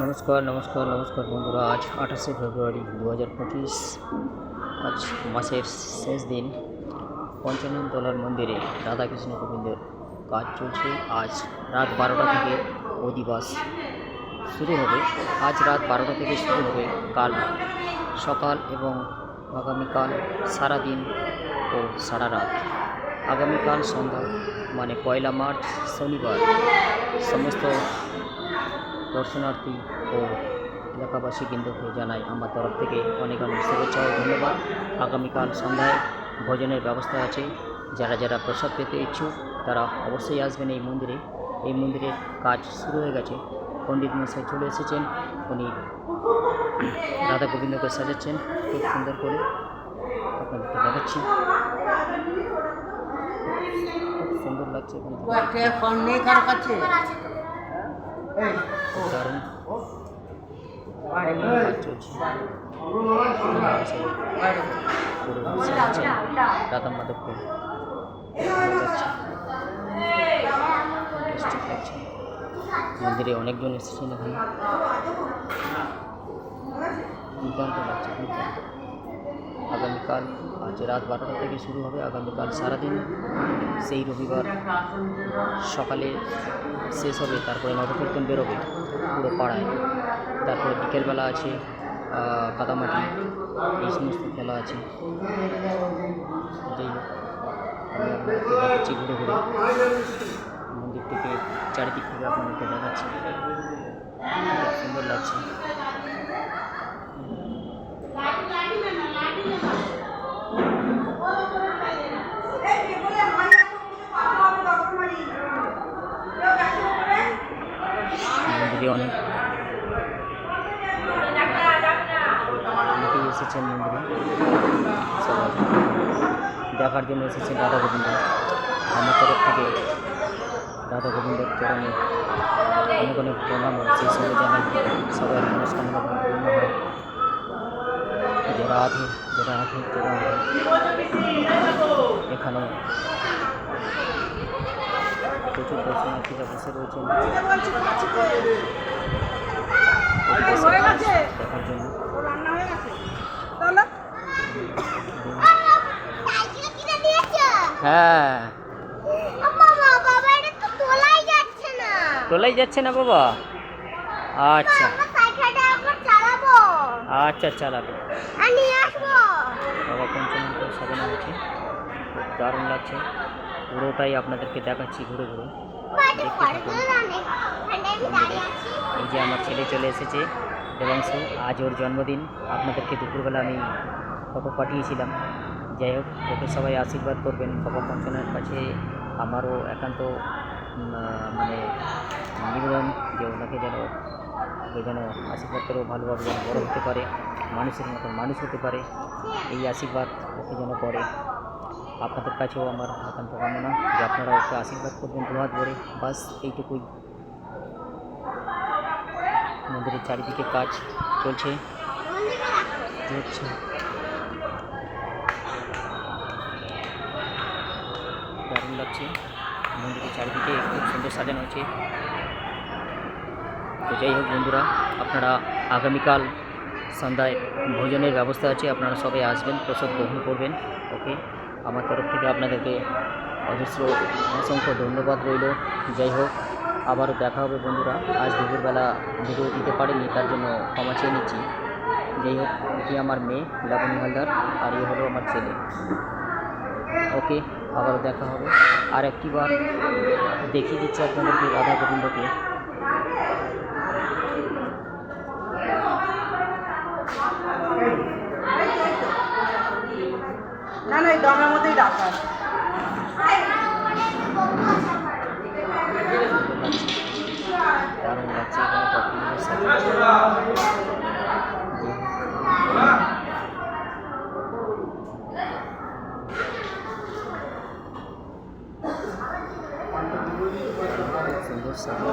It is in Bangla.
নমস্কার নমস্কার নমস্কার বন্ধুরা, আজ 28শে ফেব্রুয়ারি 2025। আজ মাসের শেষ দিন। পঞ্চানন তলার মন্দিরে রাধাকৃষ্ণ গোবিন্দের কাজ চলছে। আজ রাত 12টা থেকে অধিবাস শুরু হবে। আজ রাত 12টা থেকে শুরু হবে, কাল সকাল এবং আগামীকাল সারাদিন ও সারা রাত। আগামীকাল সন্ধ্যা মানে 1 মার্চ শনিবার সমস্ত দর্শনার্থী ও এলাকাবাসী বৃন্দকে জানাই আমার তরফ থেকে অনেক অনেক শুভেচ্ছা ও ধন্যবাদ। আগামীকাল সন্ধ্যায় ভোজনের ব্যবস্থা আছে। যারা যারা প্রসাদ পেতে ইচ্ছুক তারা অবশ্যই আসবেন এই মন্দিরে। এই মন্দিরের কাজ শুরু হয়ে গেছে। পণ্ডিত মশাই চলে এসেছেন, উনি রাধা গোবিন্দকে সাজাচ্ছেন খুব সুন্দর করে। আপনাদেরকে দেখাচ্ছি, খুব সুন্দর লাগছে। দারুণ কাজ চলছে। রাধা মাধবকে মন্দিরে অনেকজন এসেছেন এখানে। দুর্দান্ত লাগছে, দুর্দান্ত। আগামীকাল আজ রাত 12টা থেকে শুরু হবে, আগামীকাল সারাদিন সেই রবিবার সকালে শেষ হবে। তারপরে নবকীর্তন বেরোবে পুরো পাড়ায়। তারপরে বিকেলবেলা আছে কাদামাটি, এই সমস্ত খেলা আছে। যাই হোক, আমি আপনাদেরকে দেখাচ্ছি ঘুরে ঘুরে মন্দির থেকে, চারিদিক থেকে আপনাদেরকে দেখাচ্ছি। খুব সুন্দর লাগছে। মন্দিরে অনেকেই এসেছেন মন্দিরে, সবাই দেখার জন্য এসেছেন রাধা গোবিন্দ। আমার তরফ থেকে রাধা গোবিন্দের চরণে অনেক অনেক প্রণাম। সেই সঙ্গে জানাই সবাই মনস্কামনা পূর্ণ হয়। যারা আছে এখানে প্রচুর দর্শনার্থীরা বসে রয়েছেন দেখার জন্য। হ্যাঁ, তোলাই যাচ্ছে না বাবা। আচ্ছা আচ্ছা, চালাবে বাবা। পঞ্চমন তো সাজানো হয়েছে, খুব দারুণ লাগছে। পুরোটাই আপনাদেরকে দেখাচ্ছি ঘুরে ঘুরে, দেখতে থাকুন। এই যে আমার ছেলে চলে এসেছে দেবাংশু, আজ ওর জন্মদিন। আপনাদেরকে দুপুরবেলা আমি ফটো পাঠিয়েছিলাম। যাই হোক, ওকে সবাই আশীর্বাদ করবেন। বাবা পঞ্চনের কাছে আমারও একান্ত মানে নিবেদন যে ওনাকে যেন আশীর্বাদ করেও ভালোভাবে যেন বড় হতে পারে, মানুষের মতন মানুষ হতে পারে, এই আশীর্বাদ ওকে যেন করে। আপনাদের কাছেও আমার একান্ত কামনা যে আপনারা ওকে আশীর্বাদ করবেন দুহাত ভরে, বাস এইটুকুই। মন্দিরের চারিদিকে কাজ চলছে, দারুণ লাগছে। মন্দিরের চারিদিকে খুব সুন্দর সাজানো হয়েছে। তো যাই হোক বন্ধুরা, আপনারা আগামীকাল সন্ধ্যায় ভোজনের ব্যবস্থা আছে, আপনারা সবাই আসবেন, প্রসাদ গ্রহণ করবেন। ওকে, আমার তরফ থেকে আপনাদেরকে অসংখ্য ধন্যবাদ রইল। যাই হোক, আবারও দেখা হবে বন্ধুরা। আজ দুপুরবেলা ভিডিও দিতে পারিনি, তার জন্য ক্ষমা চেয়ে নিচ্ছি। যাই হোক, এটি আমার মেয়ে লাবণী হালদার, আর এ হলো আমার ছেলে। ওকে, আবারও দেখা হবে। আর একটিবার দেখিয়ে দিচ্ছি আপনাদেরকে রাধা গোবিন্দকে। না না, এই দমের মধ্যেই রাখা। দারুণ লাগছে এখানে ভক্তদের সাথে। সুন্দর সাথে